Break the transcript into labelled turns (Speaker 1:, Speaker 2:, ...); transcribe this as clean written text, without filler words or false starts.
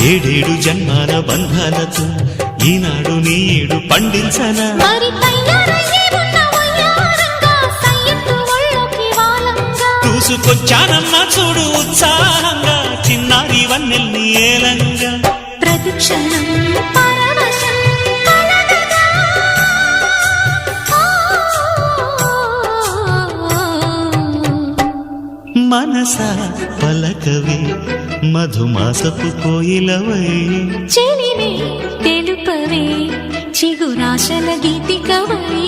Speaker 1: ఏడేడు జన్మాల బంధాలతో ఈనాడు నీడు పండించనా
Speaker 2: మరి తయారయ్యే ఉన్న వయ్యారంగా సయ్యత్తు ఒళ్ళోకి వాలంగా
Speaker 1: చూసుకొచ్చానమ్మా చూడు ఉత్సాహంగా చిన్నారి వన్నెల్ని ఏలంగా
Speaker 2: ప్రతిక్షణం పరవశం కలగగా
Speaker 1: మనసా పలకవే మధుమాసపు కోయిలవై
Speaker 2: చెలివే తెలుపవే చిగురాశల గీతికవై